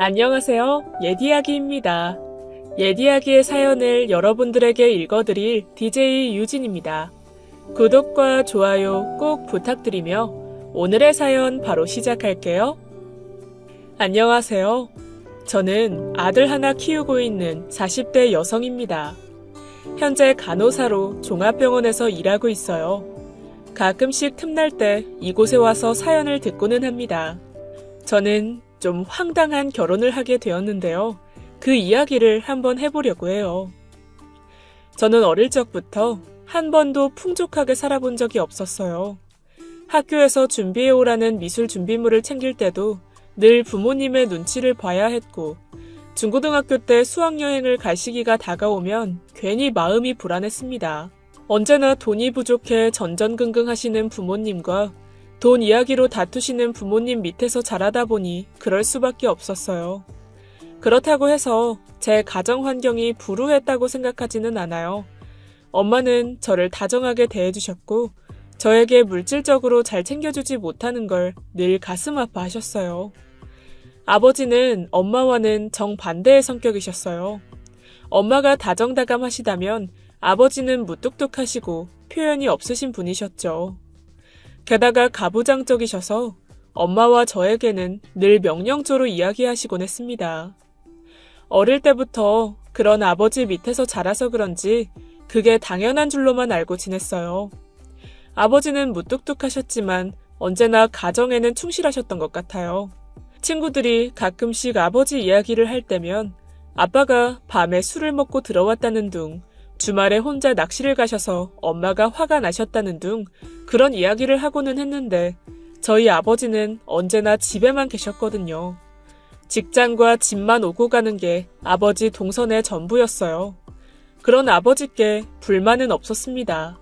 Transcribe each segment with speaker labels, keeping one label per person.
Speaker 1: 안녕하세요. 예디야기입니다. 예디야기의 사연을 여러분들에게 읽어드릴 DJ 유진입니다. 구독과 좋아요 꼭 부탁드리며 오늘의 사연 바로 시작할게요. 안녕하세요. 저는 아들 하나 키우고 있는 40대 여성입니다. 현재 간호사로 종합병원에서 일하고 있어요. 가끔씩 틈날 때 이곳에 와서 사연을 듣고는 합니다. 저는 좀 황당한 결혼을 하게 되었는데요. 그 이야기를 한번 해보려고 해요. 저는 어릴 적부터 한 번도 풍족하게 살아본 적이 없었어요. 학교에서 준비해오라는 미술 준비물을 챙길 때도 늘 부모님의 눈치를 봐야 했고, 중고등학교 때 수학여행을 갈 시기가 다가오면 괜히 마음이 불안했습니다. 언제나 돈이 부족해 전전긍긍하시는 부모님과 돈 이야기로 다투시는 부모님 밑에서 자라다 보니 그럴 수밖에 없었어요. 그렇다고 해서 제 가정 환경이 불우했다고 생각하지는 않아요. 엄마는 저를 다정하게 대해주셨고 저에게 물질적으로 잘 챙겨주지 못하는 걸 늘 가슴 아파하셨어요. 아버지는 엄마와는 정반대의 성격이셨어요. 엄마가 다정다감하시다면 아버지는 무뚝뚝하시고 표현이 없으신 분이셨죠. 게다가 가부장적이셔서 엄마와 저에게는 늘 명령조로 이야기하시곤 했습니다. 어릴 때부터 그런 아버지 밑에서 자라서 그런지 그게 당연한 줄로만 알고 지냈어요. 아버지는 무뚝뚝하셨지만 언제나 가정에는 충실하셨던 것 같아요. 친구들이 가끔씩 아버지 이야기를 할 때면 아빠가 밤에 술을 먹고 들어왔다는 둥, 주말에 혼자 낚시를 가셔서 엄마가 화가 나셨다는 둥 그런 이야기를 하고는 했는데 저희 아버지는 언제나 집에만 계셨거든요. 직장과 집만 오고 가는 게 아버지 동선의 전부였어요. 그런 아버지께 불만은 없었습니다.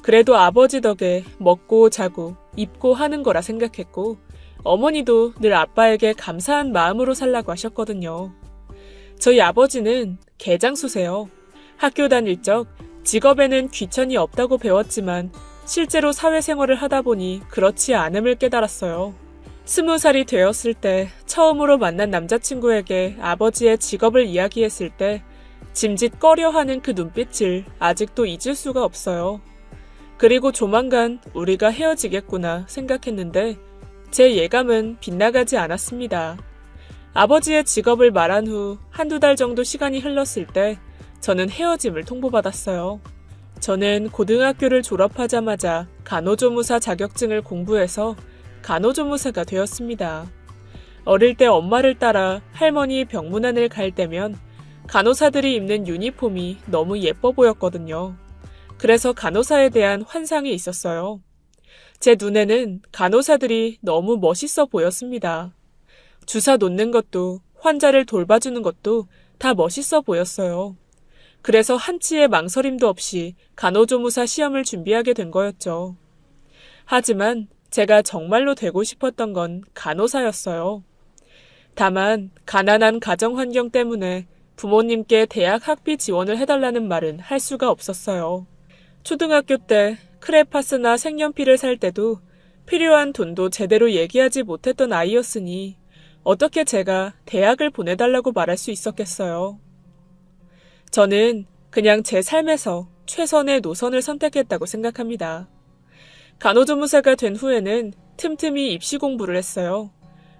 Speaker 1: 그래도 아버지 덕에 먹고 자고 입고 하는 거라 생각했고 어머니도 늘 아빠에게 감사한 마음으로 살라고 하셨거든요. 저희 아버지는 개장수세요. 학교 다닐 적 직업에는 귀천이 없다고 배웠지만 실제로 사회생활을 하다 보니 그렇지 않음을 깨달았어요. 20살이 되었을 때 처음으로 만난 남자친구에게 아버지의 직업을 이야기했을 때 짐짓 꺼려하는 그 눈빛을 아직도 잊을 수가 없어요. 그리고 조만간 우리가 헤어지겠구나 생각했는데 제 예감은 빗나가지 않았습니다. 아버지의 직업을 말한 후 한두 달 정도 시간이 흘렀을 때 저는 헤어짐을 통보받았어요. 저는 고등학교를 졸업하자마자 간호조무사 자격증을 공부해서 간호조무사가 되었습니다. 어릴 때 엄마를 따라 할머니 병문안을 갈 때면 간호사들이 입는 유니폼이 너무 예뻐 보였거든요. 그래서 간호사에 대한 환상이 있었어요. 제 눈에는 간호사들이 너무 멋있어 보였습니다. 주사 놓는 것도 환자를 돌봐주는 것도 다 멋있어 보였어요. 그래서 한치의 망설임도 없이 간호조무사 시험을 준비하게 된 거였죠. 하지만 제가 정말로 되고 싶었던 건 간호사였어요. 다만 가난한 가정 환경 때문에 부모님께 대학 학비 지원을 해달라는 말은 할 수가 없었어요. 초등학교 때 크레파스나 색연필을 살 때도 필요한 돈도 제대로 얘기하지 못했던 아이였으니 어떻게 제가 대학을 보내달라고 말할 수 있었겠어요. 저는 그냥 제 삶에서 최선의 노선을 선택했다고 생각합니다. 간호조무사가 된 후에는 틈틈이 입시 공부를 했어요.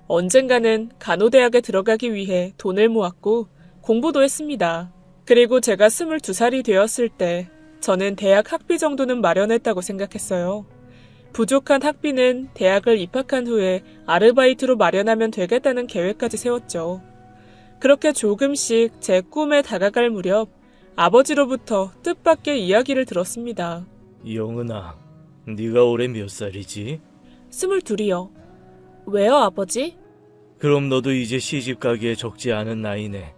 Speaker 1: 언젠가는 간호대학에 들어가기 위해 돈을 모았고 공부도 했습니다. 그리고 제가 22살이 되었을 때 저는 대학 학비 정도는 마련했다고 생각했어요. 부족한 학비는 대학을 입학한 후에 아르바이트로 마련하면 되겠다는 계획까지 세웠죠. 그렇게 조금씩 제 꿈에 다가갈 무렵 아버지로부터 뜻밖의 이야기를 들었습니다.
Speaker 2: 영은아, 네가 올해 몇 살이지?
Speaker 1: 22이요. 왜요, 아버지?
Speaker 2: 그럼 너도 이제 시집 가기에 적지 않은 나이네.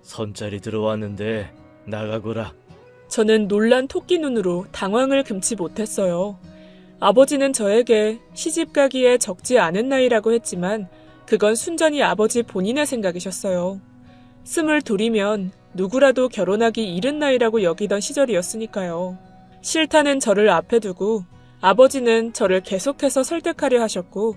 Speaker 2: 선짜리 들어왔는데 나가거라.
Speaker 1: 저는 놀란 토끼 눈으로 당황을 금치 못했어요. 아버지는 저에게 시집 가기에 적지 않은 나이라고 했지만 그건 순전히 아버지 본인의 생각이셨어요. 22이면 누구라도 결혼하기 이른 나이라고 여기던 시절이었으니까요. 싫다는 저를 앞에 두고 아버지는 저를 계속해서 설득하려 하셨고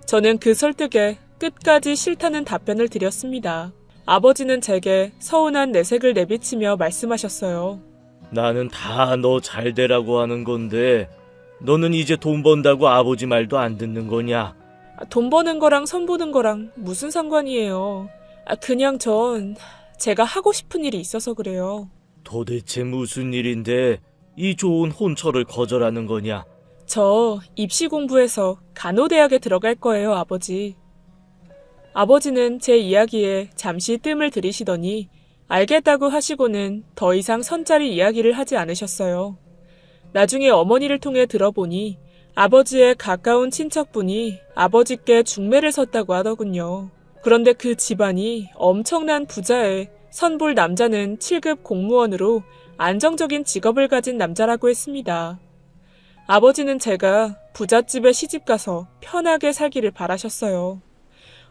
Speaker 1: 저는 그 설득에 끝까지 싫다는 답변을 드렸습니다. 아버지는 제게 서운한 내색을 내비치며 말씀하셨어요.
Speaker 2: 나는 다 너 잘 되라고 하는 건데 너는 이제 돈 번다고 아버지 말도 안 듣는 거냐?
Speaker 1: 돈 버는 거랑 선 보는 거랑 무슨 상관이에요. 그냥 전 제가 하고 싶은 일이 있어서 그래요.
Speaker 2: 도대체 무슨 일인데 이 좋은 혼처를 거절하는 거냐?
Speaker 1: 저 입시 공부해서 간호대학에 들어갈 거예요, 아버지. 아버지는 제 이야기에 잠시 뜸을 들이시더니 알겠다고 하시고는 더 이상 선짜리 이야기를 하지 않으셨어요. 나중에 어머니를 통해 들어보니 아버지의 가까운 친척분이 아버지께 중매를 섰다고 하더군요. 그런데 그 집안이 엄청난 부자에 선볼 남자는 7급 공무원으로 안정적인 직업을 가진 남자라고 했습니다. 아버지는 제가 부잣집에 시집가서 편하게 살기를 바라셨어요.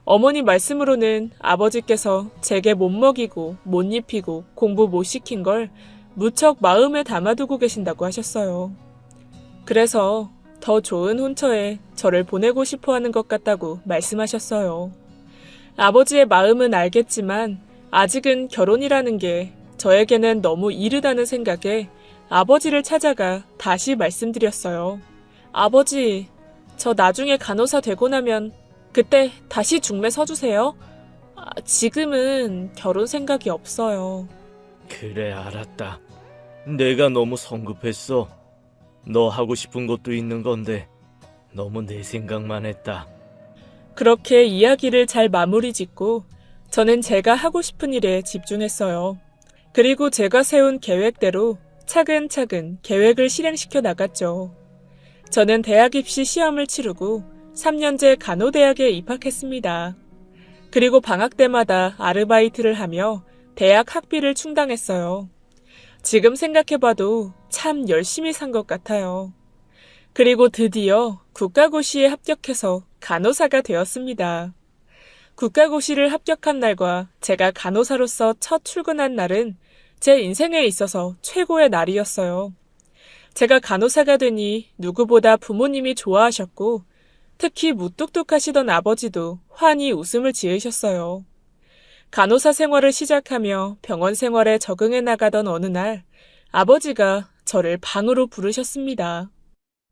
Speaker 1: 어머니 말씀으로는 아버지께서 제게 못 먹이고 못 입히고 공부 못 시킨 걸 무척 마음에 담아두고 계신다고 하셨어요. 그래서 더 좋은 혼처에 저를 보내고 싶어 하는 것 같다고 말씀하셨어요. 아버지의 마음은 알겠지만 아직은 결혼이라는 게 저에게는 너무 이르다는 생각에 아버지를 찾아가 다시 말씀드렸어요. 아버지, 저 나중에 간호사 되고 나면 그때 다시 중매 서주세요. 지금은 결혼 생각이 없어요.
Speaker 2: 그래, 알았다. 내가 너무 성급했어. 너 하고 싶은 것도 있는 건데 너무 내 생각만 했다.
Speaker 1: 그렇게 이야기를 잘 마무리 짓고 저는 제가 하고 싶은 일에 집중했어요. 그리고 제가 세운 계획대로 차근차근 계획을 실행시켜 나갔죠. 저는 대학 입시 시험을 치르고 3년제 간호대학에 입학했습니다. 그리고 방학 때마다 아르바이트를 하며 대학 학비를 충당했어요. 지금 생각해봐도 참 열심히 산 것 같아요. 그리고 드디어 국가고시에 합격해서 간호사가 되었습니다. 국가고시를 합격한 날과 제가 간호사로서 첫 출근한 날은 제 인생에 있어서 최고의 날이었어요. 제가 간호사가 되니 누구보다 부모님이 좋아하셨고 특히 무뚝뚝하시던 아버지도 환히 웃음을 지으셨어요. 간호사 생활을 시작하며 병원 생활에 적응해 나가던 어느 날 아버지가 저를 방으로 부르셨습니다.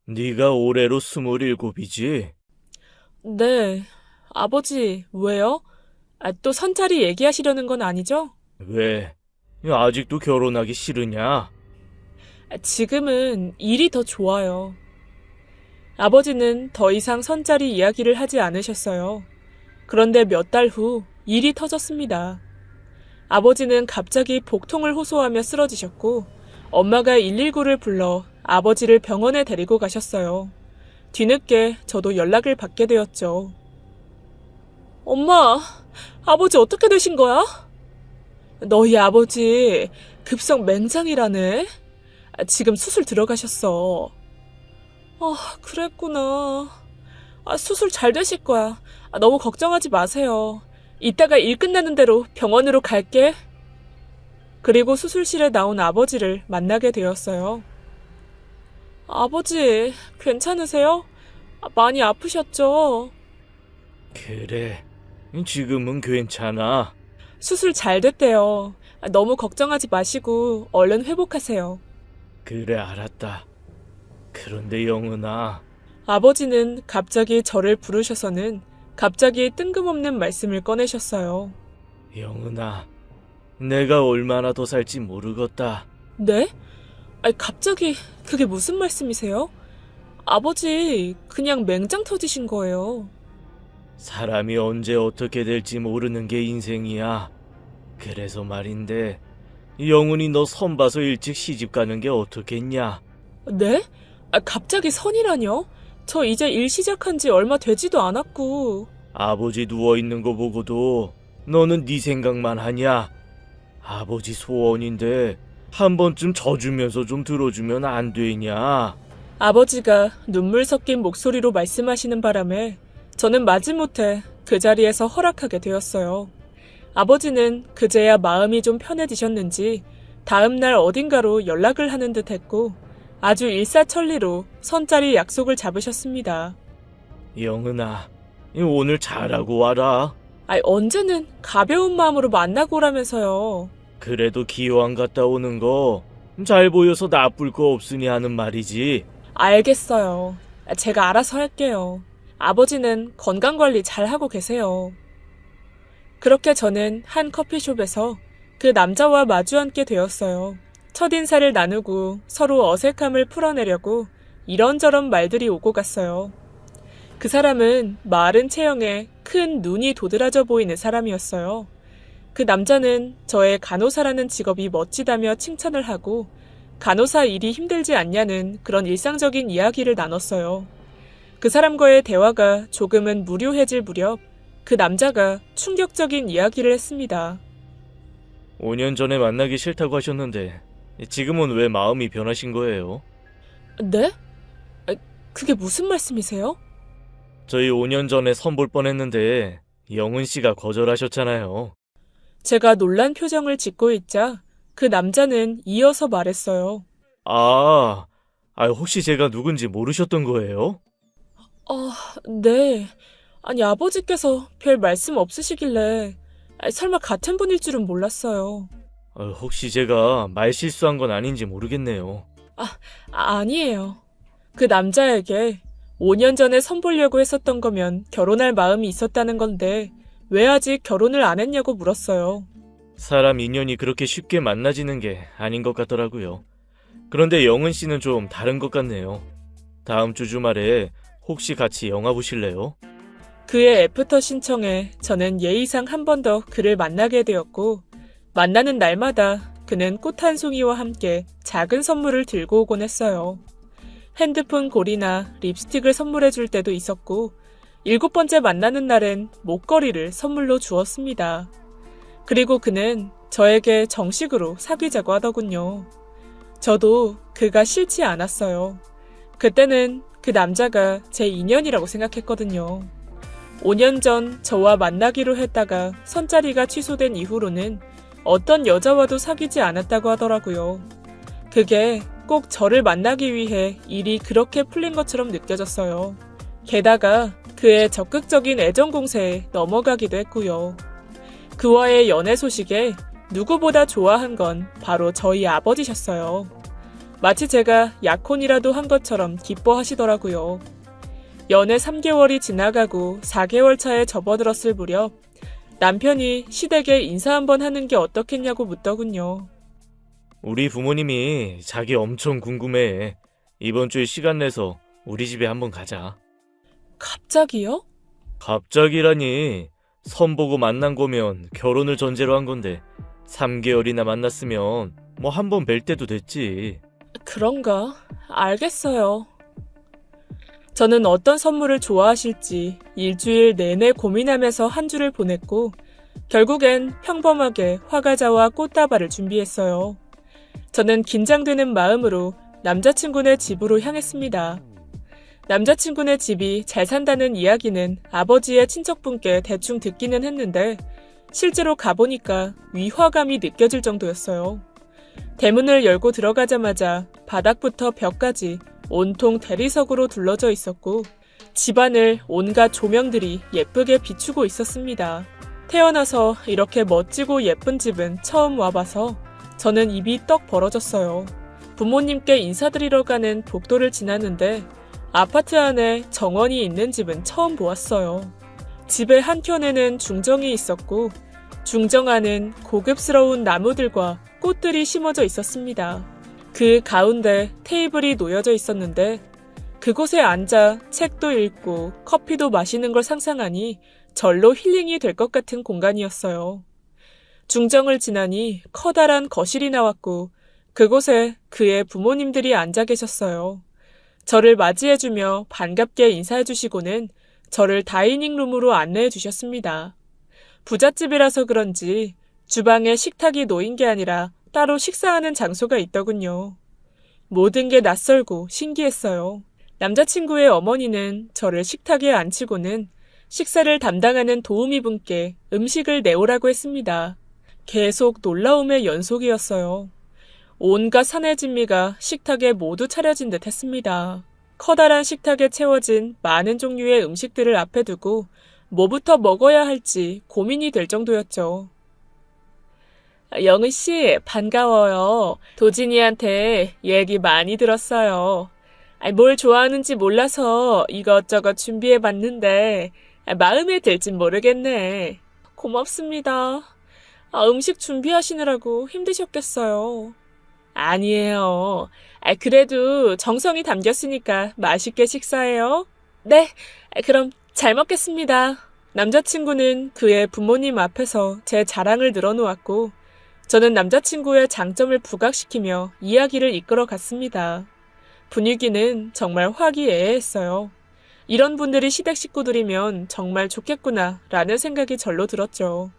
Speaker 2: 네가 올해로 27이지?
Speaker 1: 네, 아버지, 왜요? 또 선차리 얘기하시려는 건 아니죠?
Speaker 2: 왜? 아직도 결혼하기 싫으냐?
Speaker 1: 지금은 일이 더 좋아요. 아버지는 더 이상 선짜리 이야기를 하지 않으셨어요. 그런데 몇 달 후 일이 터졌습니다. 아버지는 갑자기 복통을 호소하며 쓰러지셨고 엄마가 119를 불러 아버지를 병원에 데리고 가셨어요. 뒤늦게 저도 연락을 받게 되었죠. 엄마, 아버지 어떻게 되신 거야? 너희 아버지 급성 맹장이라네? 지금 수술 들어가셨어. 그랬구나. 수술 잘 되실 거야. 너무 걱정하지 마세요. 이따가 일 끝나는 대로 병원으로 갈게. 그리고 수술실에 나온 아버지를 만나게 되었어요. 아버지, 괜찮으세요? 많이 아프셨죠?
Speaker 2: 그래, 지금은 괜찮아.
Speaker 1: 수술 잘 됐대요. 너무 걱정하지 마시고 얼른 회복하세요.
Speaker 2: 그래, 알았다. 그런데 영은아,
Speaker 1: 아버지는 갑자기 저를 부르셔서는 갑자기 뜬금없는 말씀을 꺼내셨어요.
Speaker 2: 영은아, 내가 얼마나 더 살지 모르겠다.
Speaker 1: 네? 갑자기 그게 무슨 말씀이세요? 아버지, 그냥 맹장 터지신 거예요.
Speaker 2: 사람이 언제 어떻게 될지 모르는 게 인생이야. 그래서 말인데, 영훈이 너 선 봐서 일찍 시집 가는 게 어떻겠냐?
Speaker 1: 네? 갑자기 선이라뇨? 저 이제 일 시작한 지 얼마 되지도 않았고.
Speaker 2: 아버지 누워있는 거 보고도 너는 네 생각만 하냐? 아버지 소원인데 한 번쯤 져주면서 좀 들어주면 안 되냐?
Speaker 1: 아버지가 눈물 섞인 목소리로 말씀하시는 바람에 저는 마지못해 그 자리에서 허락하게 되었어요. 아버지는 그제야 마음이 좀 편해지셨는지 다음 날 어딘가로 연락을 하는 듯 했고 아주 일사천리로 선짜리 약속을 잡으셨습니다.
Speaker 2: 영은아, 오늘 잘하고 와라.
Speaker 1: 언제는 가벼운 마음으로 만나고 오라면서요.
Speaker 2: 그래도 기왕 갔다 오는 거 잘 보여서 나쁠 거 없으니 하는 말이지.
Speaker 1: 알겠어요. 제가 알아서 할게요. 아버지는 건강관리 잘 하고 계세요. 그렇게 저는 한 커피숍에서 그 남자와 마주 앉게 되었어요. 첫인사를 나누고 서로 어색함을 풀어내려고 이런저런 말들이 오고 갔어요. 그 사람은 마른 체형에 큰 눈이 도드라져 보이는 사람이었어요. 그 남자는 저의 간호사라는 직업이 멋지다며 칭찬을 하고 간호사 일이 힘들지 않냐는 그런 일상적인 이야기를 나눴어요. 그 사람과의 대화가 조금은 무료해질 무렵 그 남자가 충격적인 이야기를 했습니다.
Speaker 2: 5년 전에 만나기 싫다고 하셨는데 지금은 왜 마음이 변하신 거예요?
Speaker 1: 네? 그게 무슨 말씀이세요?
Speaker 2: 저희 5년 전에 선볼 뻔했는데 영은 씨가 거절하셨잖아요.
Speaker 1: 제가 놀란 표정을 짓고 있자 그 남자는 이어서 말했어요.
Speaker 2: 혹시 제가 누군지 모르셨던 거예요?
Speaker 1: 네. 아버지께서 별 말씀 없으시길래 설마 같은 분일 줄은 몰랐어요.
Speaker 2: 혹시 제가 말 실수한 건 아닌지 모르겠네요.
Speaker 1: 아니에요. 그 남자에게 5년 전에 선보려고 했었던 거면 결혼할 마음이 있었다는 건데 왜 아직 결혼을 안 했냐고 물었어요.
Speaker 2: 사람 인연이 그렇게 쉽게 만나지는 게 아닌 것 같더라고요. 그런데 영은 씨는 좀 다른 것 같네요. 다음 주 주말에 혹시 같이 영화 보실래요?
Speaker 1: 그의 애프터 신청에 저는 예의상 한 번 더 그를 만나게 되었고 만나는 날마다 그는 꽃 한 송이와 함께 작은 선물을 들고 오곤 했어요. 핸드폰 고리나 립스틱을 선물해 줄 때도 있었고 7번째 만나는 날엔 목걸이를 선물로 주었습니다. 그리고 그는 저에게 정식으로 사귀자고 하더군요. 저도 그가 싫지 않았어요. 그때는 그 남자가 제 인연이라고 생각했거든요. 5년 전 저와 만나기로 했다가 선자리가 취소된 이후로는 어떤 여자와도 사귀지 않았다고 하더라고요. 그게 꼭 저를 만나기 위해 일이 그렇게 풀린 것처럼 느껴졌어요. 게다가 그의 적극적인 애정 공세에 넘어가기도 했고요. 그와의 연애 소식에 누구보다 좋아한 건 바로 저희 아버지셨어요. 마치 제가 약혼이라도 한 것처럼 기뻐하시더라고요. 연애 3개월이 지나가고 4개월 차에 접어들었을 무렵 남편이 시댁에 인사 한번 하는 게 어떻겠냐고 묻더군요.
Speaker 2: 우리 부모님이 자기 엄청 궁금해해. 이번 주에 시간 내서 우리 집에 한번 가자.
Speaker 1: 갑자기요?
Speaker 2: 갑자기라니. 선보고 만난 거면 결혼을 전제로 한 건데 3개월이나 만났으면 뭐 한 번 뵐 때도 됐지.
Speaker 1: 그런가? 알겠어요. 저는 어떤 선물을 좋아하실지 일주일 내내 고민하면서 한 주를 보냈고 결국엔 평범하게 화과자와 꽃다발을 준비했어요. 저는 긴장되는 마음으로 남자친구네 집으로 향했습니다. 남자친구네 집이 잘 산다는 이야기는 아버지의 친척분께 대충 듣기는 했는데 실제로 가보니까 위화감이 느껴질 정도였어요. 대문을 열고 들어가자마자 바닥부터 벽까지 온통 대리석으로 둘러져 있었고 집안을 온갖 조명들이 예쁘게 비추고 있었습니다. 태어나서 이렇게 멋지고 예쁜 집은 처음 와봐서 저는 입이 떡 벌어졌어요. 부모님께 인사드리러 가는 복도를 지났는데 아파트 안에 정원이 있는 집은 처음 보았어요. 집의 한켠에는 중정이 있었고 중정 안은 고급스러운 나무들과 꽃들이 심어져 있었습니다. 그 가운데 테이블이 놓여져 있었는데 그곳에 앉아 책도 읽고 커피도 마시는 걸 상상하니 절로 힐링이 될 것 같은 공간이었어요. 중정을 지나니 커다란 거실이 나왔고 그곳에 그의 부모님들이 앉아 계셨어요. 저를 맞이해주며 반갑게 인사해주시고는 저를 다이닝룸으로 안내해주셨습니다. 부잣집이라서 그런지 주방에 식탁이 놓인 게 아니라 따로 식사하는 장소가 있더군요. 모든 게 낯설고 신기했어요. 남자친구의 어머니는 저를 식탁에 앉히고는 식사를 담당하는 도우미분께 음식을 내오라고 했습니다. 계속 놀라움의 연속이었어요. 온갖 산의 진미가 식탁에 모두 차려진 듯 했습니다. 커다란 식탁에 채워진 많은 종류의 음식들을 앞에 두고 뭐부터 먹어야 할지 고민이 될 정도였죠. 영은 씨, 반가워요. 도진이한테 얘기 많이 들었어요. 뭘 좋아하는지 몰라서 이것저것 준비해봤는데 마음에 들진 모르겠네. 고맙습니다. 음식 준비하시느라고 힘드셨겠어요. 아니에요. 그래도 정성이 담겼으니까 맛있게 식사해요. 네, 그럼 잘 먹겠습니다. 남자친구는 그의 부모님 앞에서 제 자랑을 늘어놓았고 저는 남자친구의 장점을 부각시키며 이야기를 이끌어 갔습니다. 분위기는 정말 화기애애했어요. 이런 분들이 시댁 식구들이면 정말 좋겠구나 라는 생각이 절로 들었죠.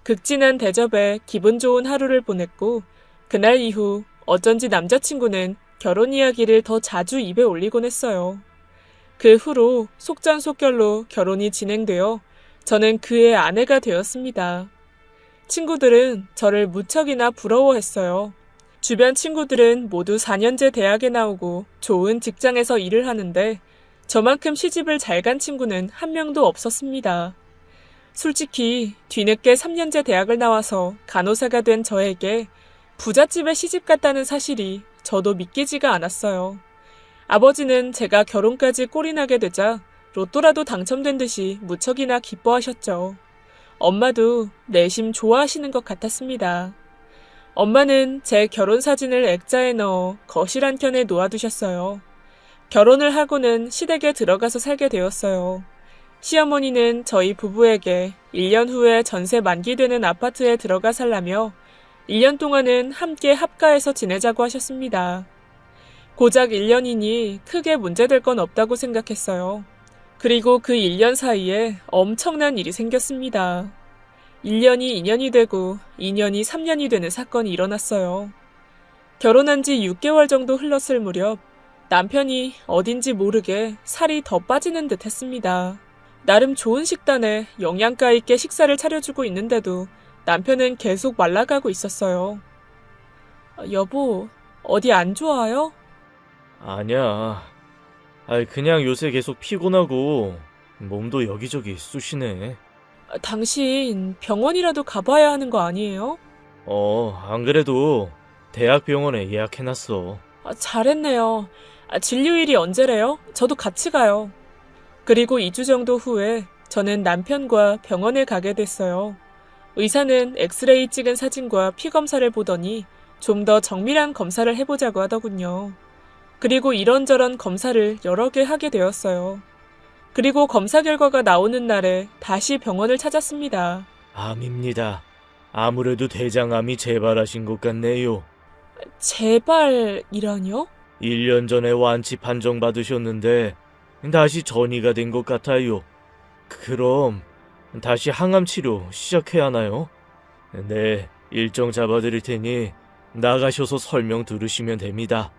Speaker 1: 극진한 대접에 기분 좋은 하루를 보냈고 그날 이후 어쩐지 남자친구는 결혼 이야기를 더 자주 입에 올리곤 했어요. 그 후로 속전속결로 결혼이 진행되어 저는 그의 아내가 되었습니다. 친구들은 저를 무척이나 부러워했어요. 주변 친구들은 모두 4년제 대학에 나오고 좋은 직장에서 일을 하는데 저만큼 시집을 잘 간 친구는 한 명도 없었습니다. 솔직히 뒤늦게 3년제 대학을 나와서 간호사가 된 저에게 부잣집에 시집 갔다는 사실이 저도 믿기지가 않았어요. 아버지는 제가 결혼까지 꼴이 나게 되자 로또라도 당첨된 듯이 무척이나 기뻐하셨죠. 엄마도 내심 좋아하시는 것 같았습니다. 엄마는 제 결혼 사진을 액자에 넣어 거실 한켠에 놓아두셨어요. 결혼을 하고는 시댁에 들어가서 살게 되었어요. 시어머니는 저희 부부에게 1년 후에 전세 만기되는 아파트에 들어가 살라며 1년 동안은 함께 합가해서 지내자고 하셨습니다. 고작 1년이니 크게 문제될 건 없다고 생각했어요. 그리고 그 1년 사이에 엄청난 일이 생겼습니다. 1년이 2년이 되고 2년이 3년이 되는 사건이 일어났어요. 결혼한 지 6개월 정도 흘렀을 무렵 남편이 어딘지 모르게 살이 더 빠지는 듯 했습니다. 나름 좋은 식단에 영양가 있게 식사를 차려주고 있는데도 남편은 계속 말라가고 있었어요. 여보, 어디 안 좋아요?
Speaker 2: 아니야. 그냥 요새 계속 피곤하고 몸도 여기저기 쑤시네.
Speaker 1: 당신 병원이라도 가봐야 하는 거 아니에요?
Speaker 2: 안 그래도 대학병원에 예약해놨어.
Speaker 1: 잘했네요. 진료일이 언제래요? 저도 같이 가요. 그리고 2주 정도 후에 저는 남편과 병원에 가게 됐어요. 의사는 엑스레이 찍은 사진과 피 검사를 보더니 좀 더 정밀한 검사를 해보자고 하더군요. 그리고 이런저런 검사를 여러 개 하게 되었어요. 그리고 검사 결과가 나오는 날에 다시 병원을 찾았습니다.
Speaker 2: 암입니다. 아무래도 대장암이 재발하신 것 같네요.
Speaker 1: 재발이라뇨?
Speaker 2: 1년 전에 완치 판정 받으셨는데 다시 전이가 된 것 같아요. 그럼 다시 항암 치료 시작해야 하나요? 네, 일정 잡아드릴 테니 나가셔서 설명 들으시면 됩니다.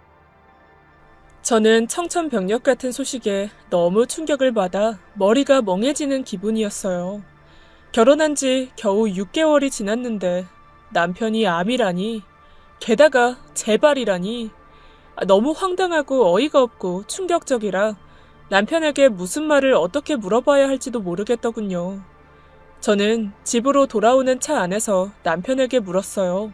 Speaker 1: 저는 청천벽력 같은 소식에 너무 충격을 받아 머리가 멍해지는 기분이었어요. 결혼한 지 겨우 6개월이 지났는데 남편이 암이라니, 게다가 재발이라니, 너무 황당하고 어이가 없고 충격적이라 남편에게 무슨 말을 어떻게 물어봐야 할지도 모르겠더군요. 저는 집으로 돌아오는 차 안에서 남편에게 물었어요.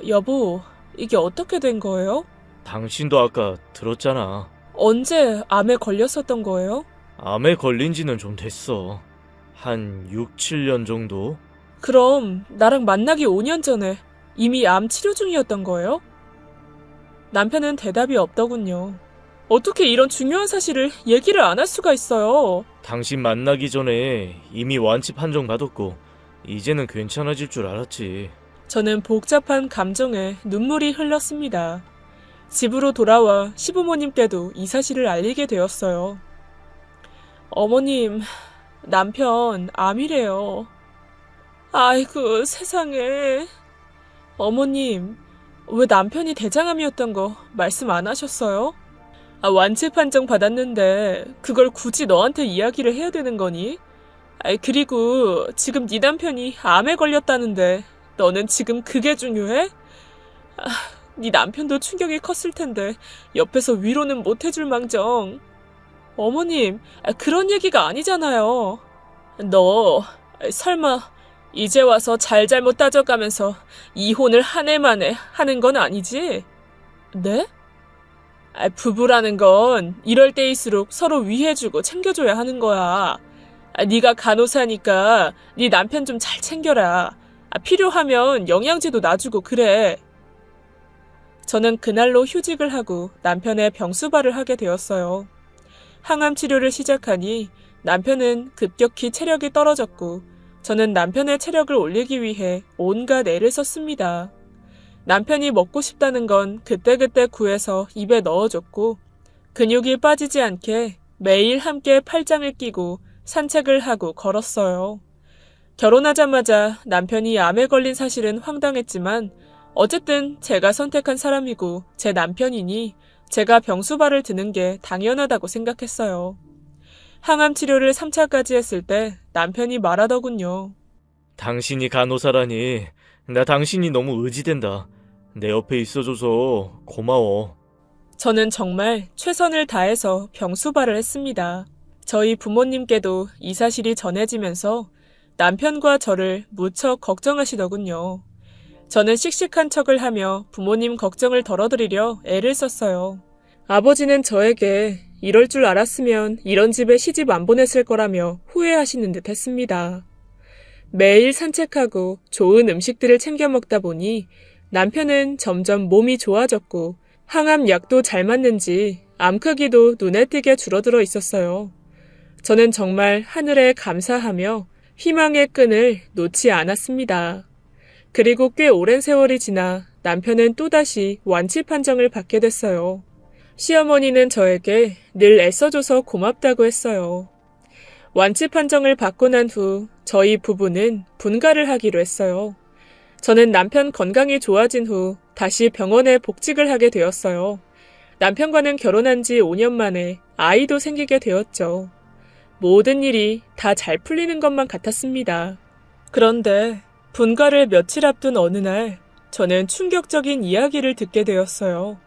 Speaker 1: 여보, 이게 어떻게 된 거예요?
Speaker 2: 당신도 아까 들었잖아.
Speaker 1: 언제 암에 걸렸었던 거예요?
Speaker 2: 암에 걸린 지는 좀 됐어. 한 6, 7년 정도?
Speaker 1: 그럼 나랑 만나기 5년 전에 이미 암 치료 중이었던 거예요? 남편은 대답이 없더군요. 어떻게 이런 중요한 사실을 얘기를 안 할 수가 있어요?
Speaker 2: 당신 만나기 전에 이미 완치 판정 받았고 이제는 괜찮아질 줄 알았지.
Speaker 1: 저는 복잡한 감정에 눈물이 흘렀습니다. 집으로 돌아와 시부모님께도 이 사실을 알리게 되었어요. 어머님, 남편 암이래요. 아이고, 세상에. 어머님, 왜 남편이 대장암이었던 거 말씀 안 하셨어요? 완치 판정 받았는데 그걸 굳이 너한테 이야기를 해야 되는 거니? 그리고 지금 네 남편이 암에 걸렸다는데 너는 지금 그게 중요해? 네 남편도 충격이 컸을 텐데 옆에서 위로는 못 해줄 망정. 어머님, 그런 얘기가 아니잖아요. 너 설마 이제 와서 잘잘못 따져가면서 이혼을 한 해 만에 하는 건 아니지? 네? 부부라는 건 이럴 때일수록 서로 위해주고 챙겨줘야 하는 거야. 네가 간호사니까 네 남편 좀 잘 챙겨라. 필요하면 영양제도 놔주고 그래. 저는 그날로 휴직을 하고 남편의 병수발을 하게 되었어요. 항암 치료를 시작하니 남편은 급격히 체력이 떨어졌고 저는 남편의 체력을 올리기 위해 온갖 애를 썼습니다. 남편이 먹고 싶다는 건 그때그때 구해서 입에 넣어줬고 근육이 빠지지 않게 매일 함께 팔짱을 끼고 산책을 하고 걸었어요. 결혼하자마자 남편이 암에 걸린 사실은 황당했지만 어쨌든 제가 선택한 사람이고 제 남편이니 제가 병수발을 드는 게 당연하다고 생각했어요. 항암 치료를 3차까지 했을 때 남편이 말하더군요.
Speaker 2: 당신이 간호사라니 나 당신이 너무 의지된다. 내 옆에 있어줘서 고마워.
Speaker 1: 저는 정말 최선을 다해서 병수발을 했습니다. 저희 부모님께도 이 사실이 전해지면서 남편과 저를 무척 걱정하시더군요. 저는 씩씩한 척을 하며 부모님 걱정을 덜어드리려 애를 썼어요. 아버지는 저에게 이럴 줄 알았으면 이런 집에 시집 안 보냈을 거라며 후회하시는 듯 했습니다. 매일 산책하고 좋은 음식들을 챙겨 먹다 보니 남편은 점점 몸이 좋아졌고 항암 약도 잘 맞는지 암 크기도 눈에 띄게 줄어들어 있었어요. 저는 정말 하늘에 감사하며 희망의 끈을 놓지 않았습니다. 그리고 꽤 오랜 세월이 지나 남편은 또다시 완치 판정을 받게 됐어요. 시어머니는 저에게 늘 애써줘서 고맙다고 했어요. 완치 판정을 받고 난 후 저희 부부는 분가를 하기로 했어요. 저는 남편 건강이 좋아진 후 다시 병원에 복직을 하게 되었어요. 남편과는 결혼한 지 5년 만에 아이도 생기게 되었죠. 모든 일이 다 잘 풀리는 것만 같았습니다. 그런데 분가를 며칠 앞둔 어느 날 저는 충격적인 이야기를 듣게 되었어요.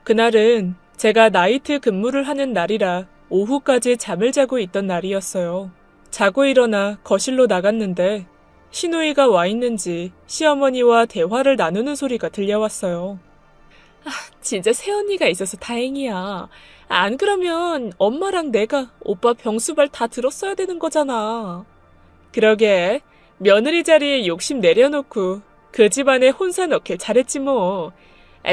Speaker 1: 그날은 제가 나이트 근무를 하는 날이라 오후까지 잠을 자고 있던 날이었어요. 자고 일어나 거실로 나갔는데 시누이가 와 있는지 시어머니와 대화를 나누는 소리가 들려왔어요. 진짜 새언니가 있어서 다행이야. 안 그러면 엄마랑 내가 오빠 병수발 다 들었어야 되는 거잖아. 그러게 며느리 자리에 욕심 내려놓고 그 집안에 혼사 넣길 잘했지 뭐.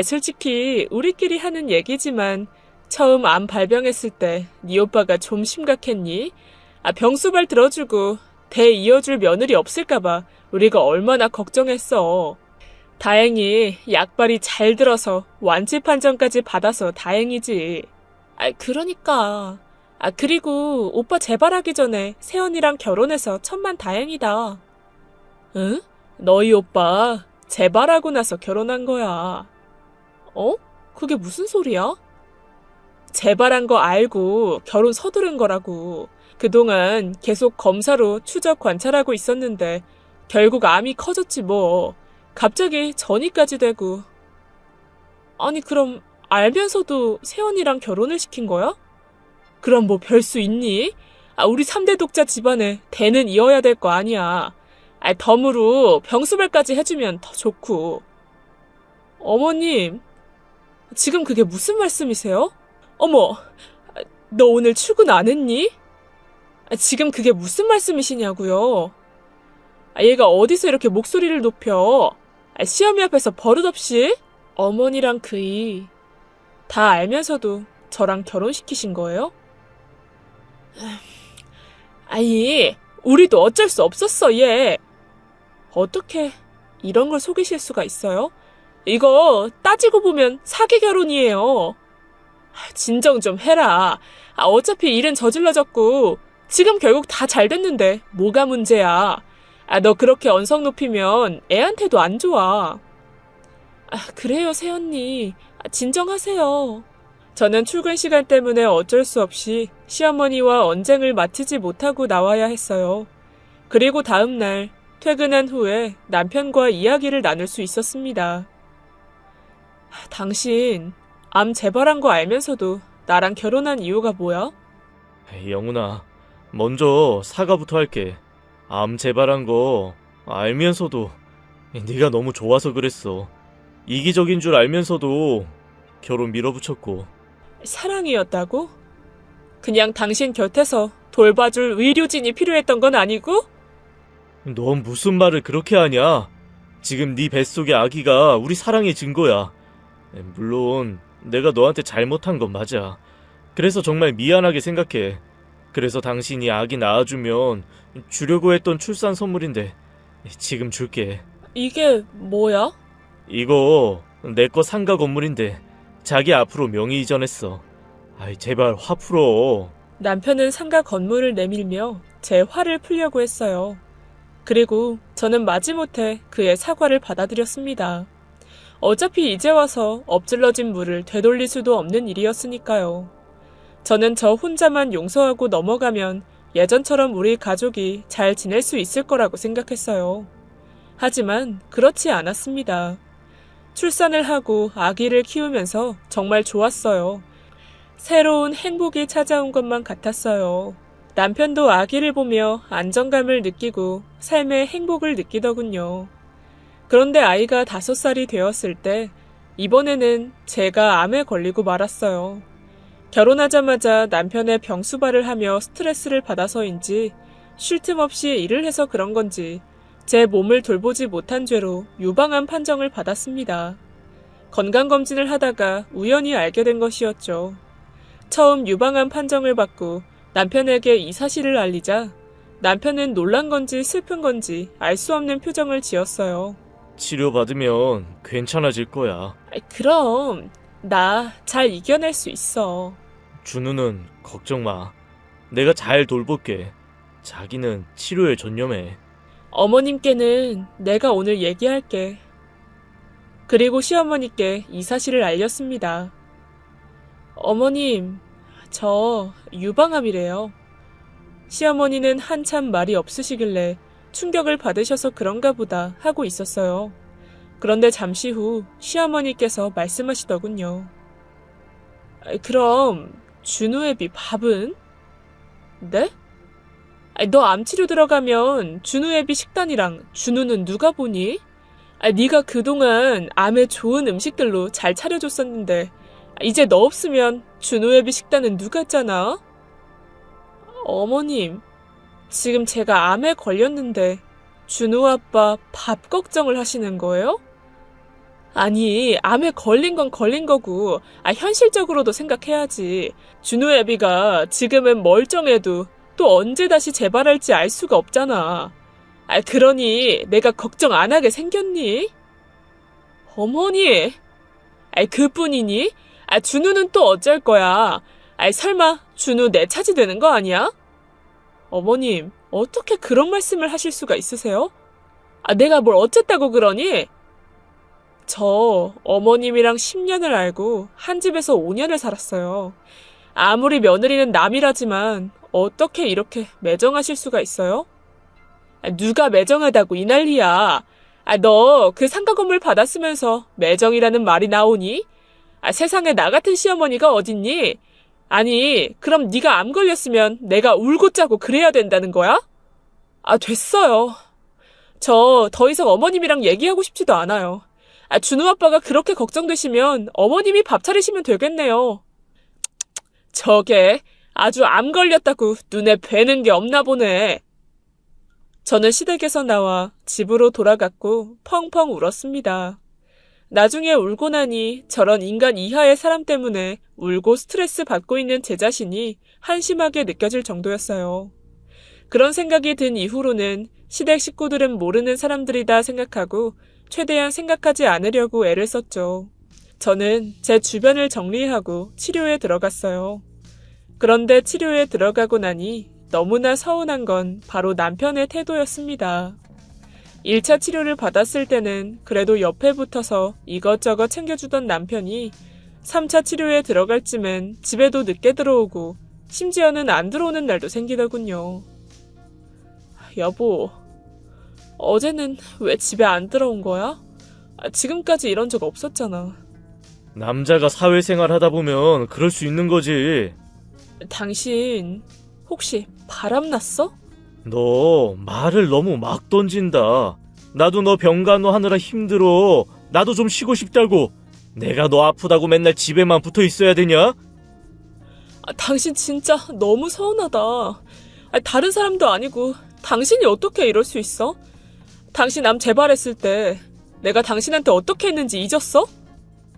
Speaker 1: 솔직히 우리끼리 하는 얘기지만 처음 암 발병했을 때 네 오빠가 좀 심각했니? 병수발 들어주고 대 이어줄 며느리 없을까봐 우리가 얼마나 걱정했어. 다행히 약발이 잘 들어서 완치 판정까지 받아서 다행이지. 그러니까. 그리고 오빠 재발하기 전에 세연이랑 결혼해서 천만 다행이다. 응? 너희 오빠 재발하고 나서 결혼한 거야. 그게 무슨 소리야? 재발한 거 알고 결혼 서두른 거라고. 그동안 계속 검사로 추적 관찰하고 있었는데 결국 암이 커졌지 뭐. 갑자기 전이까지 되고. 아니 그럼 알면서도 세연이랑 결혼을 시킨 거야? 그럼 뭐 별 수 있니? 우리 3대 독자 집안에 대는 이어야 될 거 아니야. 덤으로 병수발까지 해주면 더 좋고. 어머님, 지금 그게 무슨 말씀이세요? 어머, 너 오늘 출근 안 했니? 지금 그게 무슨 말씀이시냐고요? 얘가 어디서 이렇게 목소리를 높여? 시어미 앞에서 버릇없이? 어머니랑 그이 다 알면서도 저랑 결혼시키신 거예요? 아니, 우리도 어쩔 수 없었어, 얘. 어떻게 이런 걸 속이실 수가 있어요? 이거 따지고 보면 사기 결혼이에요. 진정 좀 해라. 어차피 일은 저질러졌고 지금 결국 다 잘 됐는데 뭐가 문제야. 너 그렇게 언성 높이면 애한테도 안 좋아. 그래요, 새언니. 진정하세요. 저는 출근 시간 때문에 어쩔 수 없이 시어머니와 언쟁을 마치지 못하고 나와야 했어요. 그리고 다음 날 퇴근한 후에 남편과 이야기를 나눌 수 있었습니다. 당신 암 재발한 거 알면서도 나랑 결혼한 이유가 뭐야?
Speaker 2: 영훈아, 먼저 사과부터 할게. 암 재발한 거 알면서도 네가 너무 좋아서 그랬어. 이기적인 줄 알면서도 결혼 밀어붙였고.
Speaker 1: 사랑이었다고? 그냥 당신 곁에서 돌봐줄 의료진이 필요했던 건 아니고?
Speaker 2: 넌 무슨 말을 그렇게 하냐? 지금 네 뱃속의 아기가 우리 사랑의 증거야. 물론 내가 너한테 잘못한 건 맞아. 그래서 정말 미안하게 생각해. 그래서 당신이 아기 낳아주면 주려고 했던 출산 선물인데 지금 줄게.
Speaker 1: 이게 뭐야?
Speaker 2: 이거 내 거 상가 건물인데 자기 앞으로 명의 이전했어. 아이 제발 화 풀어.
Speaker 1: 남편은 상가 건물을 내밀며 제 화를 풀려고 했어요. 그리고 저는 마지못해 그의 사과를 받아들였습니다. 어차피 이제 와서 엎질러진 물을 되돌릴 수도 없는 일이었으니까요. 저는 저 혼자만 용서하고 넘어가면 예전처럼 우리 가족이 잘 지낼 수 있을 거라고 생각했어요. 하지만 그렇지 않았습니다. 출산을 하고 아기를 키우면서 정말 좋았어요. 새로운 행복이 찾아온 것만 같았어요. 남편도 아기를 보며 안정감을 느끼고 삶의 행복을 느끼더군요. 그런데 아이가 5살이 되었을 때 이번에는 제가 암에 걸리고 말았어요. 결혼하자마자 남편의 병수발을 하며 스트레스를 받아서인지 쉴 틈 없이 일을 해서 그런 건지 제 몸을 돌보지 못한 죄로 유방암 판정을 받았습니다. 건강검진을 하다가 우연히 알게 된 것이었죠. 처음 유방암 판정을 받고 남편에게 이 사실을 알리자 남편은 놀란 건지 슬픈 건지 알 수 없는 표정을 지었어요.
Speaker 2: 치료받으면 괜찮아질 거야.
Speaker 1: 그럼 나 잘 이겨낼 수 있어.
Speaker 2: 준우는 걱정 마. 내가 잘 돌볼게. 자기는 치료에 전념해.
Speaker 1: 어머님께는 내가 오늘 얘기할게. 그리고 시어머니께 이 사실을 알렸습니다. 어머님, 저 유방암이래요. 시어머니는 한참 말이 없으시길래 충격을 받으셔서 그런가 보다 하고 있었어요. 그런데 잠시 후 시어머니께서 말씀하시더군요. 그럼 준우애비 밥은? 네? 너 암치료 들어가면 준우애비 식단이랑 준우는 누가 보니? 네가 그동안 암에 좋은 음식들로 잘 차려줬었는데 이제 너 없으면 준우애비 식단은 누가 짜나? 어머님, 지금 제가 암에 걸렸는데 준우 아빠 밥 걱정을 하시는 거예요? 아니, 암에 걸린 건 걸린 거고 현실적으로도 생각해야지. 준우 애비가 지금은 멀쩡해도 또 언제 다시 재발할지 알 수가 없잖아. 그러니 내가 걱정 안 하게 생겼니? 어머니, 그뿐이니? 준우는 또 어쩔 거야? 설마 준우 내 차지 되는 거 아니야? 어머님, 어떻게 그런 말씀을 하실 수가 있으세요? 내가 뭘 어쨌다고 그러니? 저 어머님이랑 10년을 알고 한 집에서 5년을 살았어요. 아무리 며느리는 남이라지만 어떻게 이렇게 매정하실 수가 있어요? 누가 매정하다고 이 난리야. 너 그 상가 건물 받았으면서 매정이라는 말이 나오니? 세상에 나 같은 시어머니가 어딨니? 아니, 그럼 네가 암 걸렸으면 내가 울고 짜고 그래야 된다는 거야? 됐어요. 저 더 이상 어머님이랑 얘기하고 싶지도 않아요. 준우 아빠가 그렇게 걱정되시면 어머님이 밥 차리시면 되겠네요. 저게 아주 암 걸렸다고 눈에 뵈는 게 없나 보네. 저는 시댁에서 나와 집으로 돌아갔고 펑펑 울었습니다. 나중에 울고 나니 저런 인간 이하의 사람 때문에 울고 스트레스 받고 있는 제 자신이 한심하게 느껴질 정도였어요. 그런 생각이 든 이후로는 시댁 식구들은 모르는 사람들이다 생각하고 최대한 생각하지 않으려고 애를 썼죠. 저는 제 주변을 정리하고 치료에 들어갔어요. 그런데 치료에 들어가고 나니 너무나 서운한 건 바로 남편의 태도였습니다. 1차 치료를 받았을 때는 그래도 옆에 붙어서 이것저것 챙겨주던 남편이 3차 치료에 들어갈 쯤엔 집에도 늦게 들어오고 심지어는 안 들어오는 날도 생기더군요. 여보, 어제는 왜 집에 안 들어온 거야? 지금까지 이런 적 없었잖아.
Speaker 2: 남자가 사회생활 하다 보면 그럴 수 있는 거지.
Speaker 1: 당신 혹시 바람났어?
Speaker 2: 너 말을 너무 막 던진다. 나도 너 병간호 하느라 힘들어. 나도 좀 쉬고 싶다고. 내가 너 아프다고 맨날 집에만 붙어 있어야 되냐?
Speaker 1: 당신 진짜 너무 서운하다. 다른 사람도 아니고 당신이 어떻게 이럴 수 있어? 당신 암 재발했을 때 내가 당신한테 어떻게 했는지 잊었어?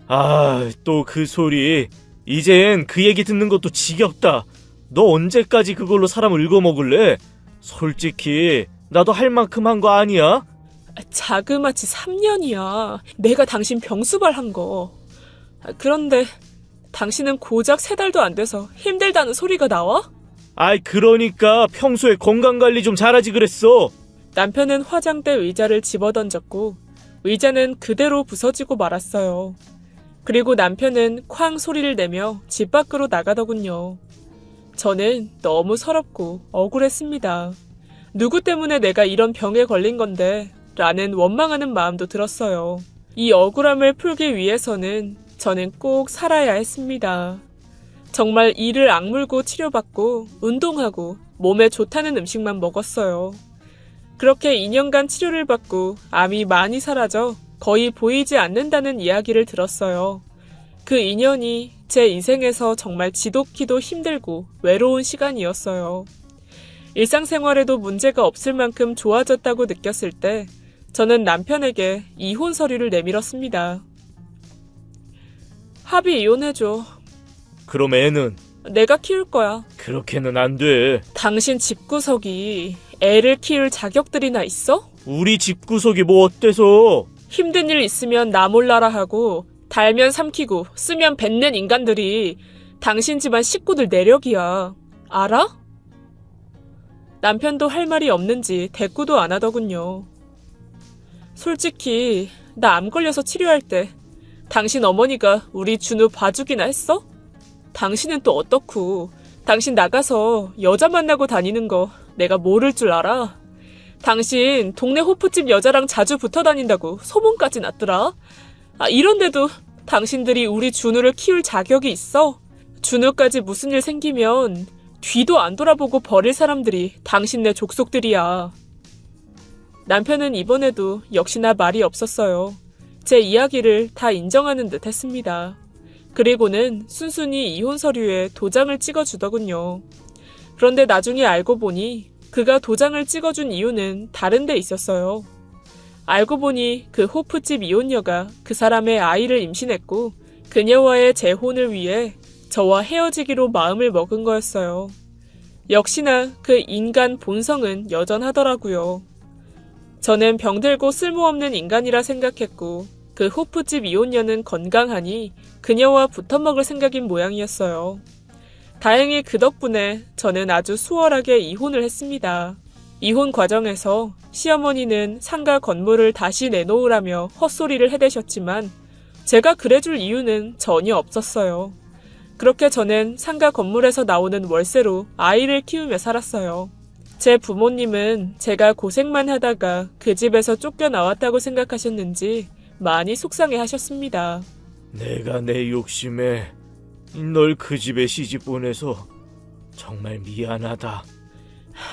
Speaker 2: 아, 또 그 소리. 이젠 그 얘기 듣는 것도 지겹다. 너 언제까지 그걸로 사람 읊어먹을래? 솔직히 나도 할 만큼 한 거 아니야?
Speaker 1: 자그마치 3년이야. 내가 당신 병수발한 거. 그런데 당신은 고작 3달도 안 돼서 힘들다는 소리가 나와?
Speaker 2: 아이, 그러니까 평소에 건강관리 좀 잘하지 그랬어.
Speaker 1: 남편은 화장대 의자를 집어던졌고 의자는 그대로 부서지고 말았어요. 그리고 남편은 쾅 소리를 내며 집 밖으로 나가더군요. 저는 너무 서럽고 억울했습니다. 누구 때문에 내가 이런 병에 걸린 건데 라는 원망하는 마음도 들었어요. 이 억울함을 풀기 위해서는 저는 꼭 살아야 했습니다. 정말 이를 악물고 치료받고 운동하고 몸에 좋다는 음식만 먹었어요. 그렇게 2년간 치료를 받고 암이 많이 사라져 거의 보이지 않는다는 이야기를 들었어요. 그 2년이 제 인생에서 정말 지독히도 힘들고 외로운 시간이었어요. 일상생활에도 문제가 없을 만큼 좋아졌다고 느꼈을 때 저는 남편에게 이혼 서류를 내밀었습니다. 합의 이혼해줘.
Speaker 2: 그럼 애는?
Speaker 1: 내가 키울 거야.
Speaker 2: 그렇게는 안 돼.
Speaker 1: 당신 집구석이 애를 키울 자격들이나 있어?
Speaker 2: 우리 집구석이 뭐 어때서?
Speaker 1: 힘든 일 있으면 나 몰라라 하고 달면 삼키고 쓰면 뱉는 인간들이 당신 집안 식구들 내력이야. 알아? 남편도 할 말이 없는지 대꾸도 안 하더군요. 솔직히 나 암 걸려서 치료할 때 당신 어머니가 우리 준우 봐주기나 했어? 당신은 또 어떻고? 당신 나가서 여자 만나고 다니는 거 내가 모를 줄 알아? 당신 동네 호프집 여자랑 자주 붙어 다닌다고 소문까지 났더라? 이런데도 당신들이 우리 준우를 키울 자격이 있어? 준우까지 무슨 일 생기면 뒤도 안 돌아보고 버릴 사람들이 당신네 족속들이야. 남편은 이번에도 역시나 말이 없었어요. 제 이야기를 다 인정하는 듯 했습니다. 그리고는 순순히 이혼 서류에 도장을 찍어주더군요. 그런데 나중에 알고 보니 그가 도장을 찍어준 이유는 다른 데 있었어요. 알고 보니 그 호프집 이혼녀가 그 사람의 아이를 임신했고 그녀와의 재혼을 위해 저와 헤어지기로 마음을 먹은 거였어요. 역시나 그 인간 본성은 여전하더라고요. 저는 병들고 쓸모없는 인간이라 생각했고 그 호프집 이혼녀는 건강하니 그녀와 붙어먹을 생각인 모양이었어요. 다행히 그 덕분에 저는 아주 수월하게 이혼을 했습니다. 이혼 과정에서 시어머니는 상가 건물을 다시 내놓으라며 헛소리를 해대셨지만 제가 그래줄 이유는 전혀 없었어요. 그렇게 저는 상가 건물에서 나오는 월세로 아이를 키우며 살았어요. 제 부모님은 제가 고생만 하다가 그 집에서 쫓겨나왔다고 생각하셨는지 많이 속상해 하셨습니다.
Speaker 2: 내가 내 욕심에 널 그 집에 시집 보내서 정말 미안하다.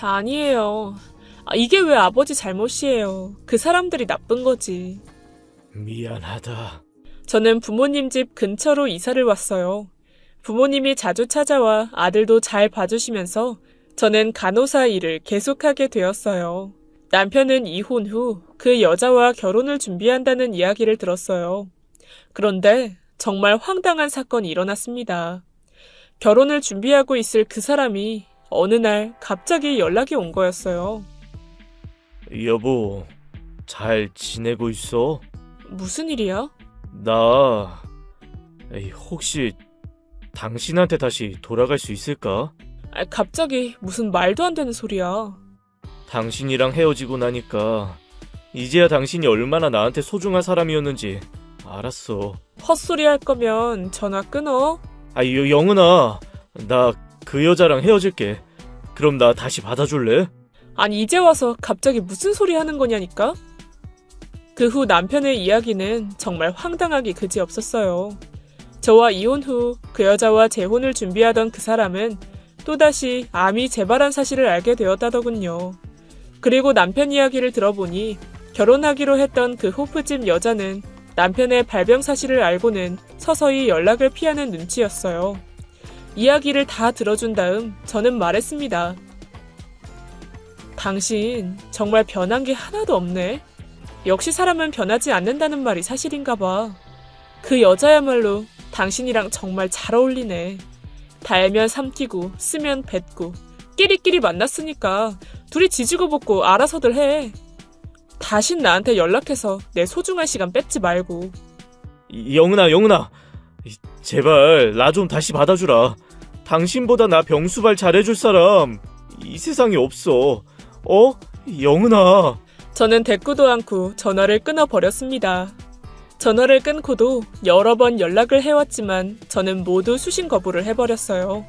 Speaker 1: 아니에요. 이게 왜 아버지 잘못이에요. 그 사람들이 나쁜 거지.
Speaker 2: 미안하다.
Speaker 1: 저는 부모님 집 근처로 이사를 왔어요. 부모님이 자주 찾아와 아들도 잘 봐주시면서 저는 간호사 일을 계속하게 되었어요. 남편은 이혼 후 그 여자와 결혼을 준비한다는 이야기를 들었어요. 그런데 정말 황당한 사건이 일어났습니다. 결혼을 준비하고 있을 그 사람이 어느 날 갑자기 연락이 온 거였어요.
Speaker 2: 여보, 잘 지내고 있어?
Speaker 1: 무슨 일이야?
Speaker 2: 나 혹시 당신한테 다시 돌아갈 수 있을까?
Speaker 1: 갑자기 무슨 말도 안 되는 소리야.
Speaker 2: 당신이랑 헤어지고 나니까 이제야 당신이 얼마나 나한테 소중한 사람이었는지 알았어.
Speaker 1: 헛소리 할 거면 전화 끊어.
Speaker 2: 영은아, 나 그 여자랑 헤어질게. 그럼 나 다시 받아줄래?
Speaker 1: 아니 이제 와서 갑자기 무슨 소리 하는 거냐니까? 그 후 남편의 이야기는 정말 황당하기 그지없었어요. 저와 이혼 후 그 여자와 재혼을 준비하던 그 사람은 또다시 암이 재발한 사실을 알게 되었다더군요. 그리고 남편 이야기를 들어보니 결혼하기로 했던 그 호프집 여자는 남편의 발병 사실을 알고는 서서히 연락을 피하는 눈치였어요. 이야기를 다 들어준 다음 저는 말했습니다. 당신 정말 변한 게 하나도 없네. 역시 사람은 변하지 않는다는 말이 사실인가 봐. 그 여자야말로 당신이랑 정말 잘 어울리네. 달면 삼키고 쓰면 뱉고 끼리끼리 만났으니까 둘이 지지고 볶고 알아서들 해. 다신 나한테 연락해서 내 소중한 시간 뺏지 말고.
Speaker 2: 영은아, 제발 나 좀 다시 받아주라. 당신보다 나 병수발 잘해줄 사람 이 세상에 없어. 영은아.
Speaker 1: 저는 대꾸도 않고 전화를 끊어버렸습니다. 전화를 끊고도 여러 번 연락을 해왔지만 저는 모두 수신 거부를 해버렸어요.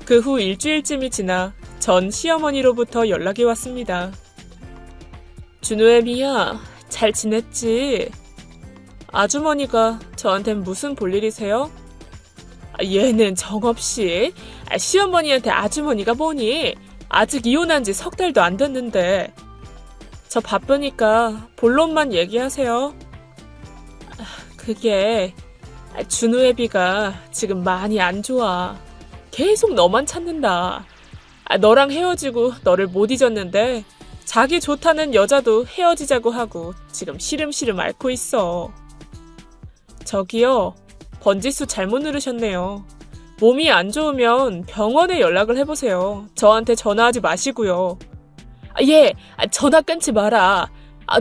Speaker 1: 그 후 일주일쯤이 지나 전 시어머니로부터 연락이 왔습니다. 준우애미야, 잘 지냈지? 아주머니가 저한텐 무슨 볼일이세요? 얘는 정없이. 시어머니한테 아주머니가 뭐니? 아직 이혼한 지 3달도 안 됐는데. 저 바쁘니까 본론만 얘기하세요. 그게 준우애비가 지금 많이 안 좋아. 계속 너만 찾는다. 너랑 헤어지고 너를 못 잊었는데 자기 좋다는 여자도 헤어지자고 하고 지금 시름시름 앓고 있어. 저기요, 번지수 잘못 누르셨네요. 몸이 안 좋으면 병원에 연락을 해보세요. 저한테 전화하지 마시고요. 예, 전화 끊지 마라.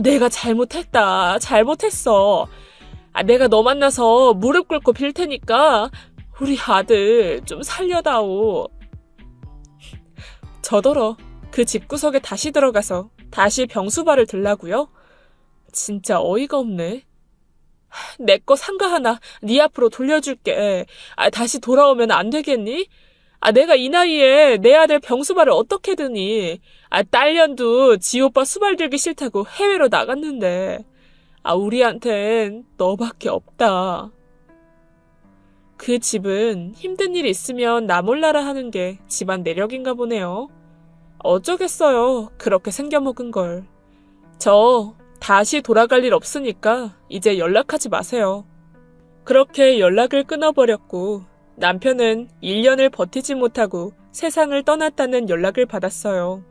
Speaker 1: 내가 잘못했어. 내가 너 만나서 무릎 꿇고 빌 테니까 우리 아들 좀 살려다오. 저더러 그 집구석에 다시 들어가서 다시 병수발을 들라고요? 진짜 어이가 없네. 내 거 상가 하나 네 앞으로 돌려줄게. 다시 돌아오면 안 되겠니? 내가 이 나이에 내 아들 병수발을 어떻게 드니? 딸년도 지 오빠 수발 들기 싫다고 해외로 나갔는데. 우리한텐 너밖에 없다. 그 집은 힘든 일 있으면 나 몰라라 하는 게 집안 내력인가 보네요. 어쩌겠어요. 그렇게 생겨먹은 걸. 저 다시 돌아갈 일 없으니까 이제 연락하지 마세요. 그렇게 연락을 끊어버렸고 남편은 1년을 버티지 못하고 세상을 떠났다는 연락을 받았어요.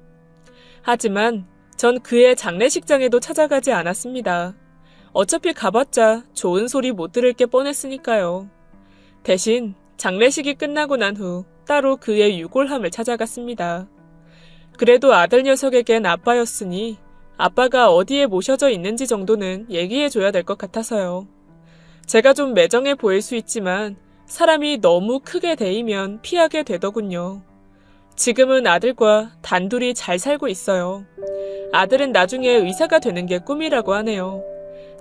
Speaker 1: 하지만 전 그의 장례식장에도 찾아가지 않았습니다. 어차피 가봤자 좋은 소리 못 들을 게 뻔했으니까요. 대신 장례식이 끝나고 난 후 따로 그의 유골함을 찾아갔습니다. 그래도 아들 녀석에겐 아빠였으니 아빠가 어디에 모셔져 있는지 정도는 얘기해줘야 될 것 같아서요. 제가 좀 매정해 보일 수 있지만 사람이 너무 크게 데이면 피하게 되더군요. 지금은 아들과 단둘이 잘 살고 있어요. 아들은 나중에 의사가 되는 게 꿈이라고 하네요.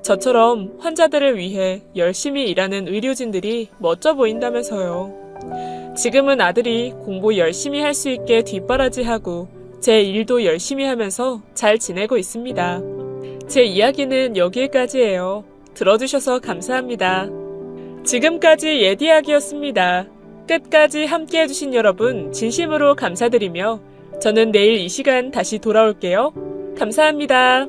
Speaker 1: 저처럼 환자들을 위해 열심히 일하는 의료진들이 멋져 보인다면서요. 지금은 아들이 공부 열심히 할 수 있게 뒷바라지하고 제 일도 열심히 하면서 잘 지내고 있습니다. 제 이야기는 여기까지예요. 들어주셔서 감사합니다. 지금까지 예디학이었습니다. 끝까지 함께 해주신 여러분 진심으로 감사드리며 저는 내일 이 시간 다시 돌아올게요. 감사합니다.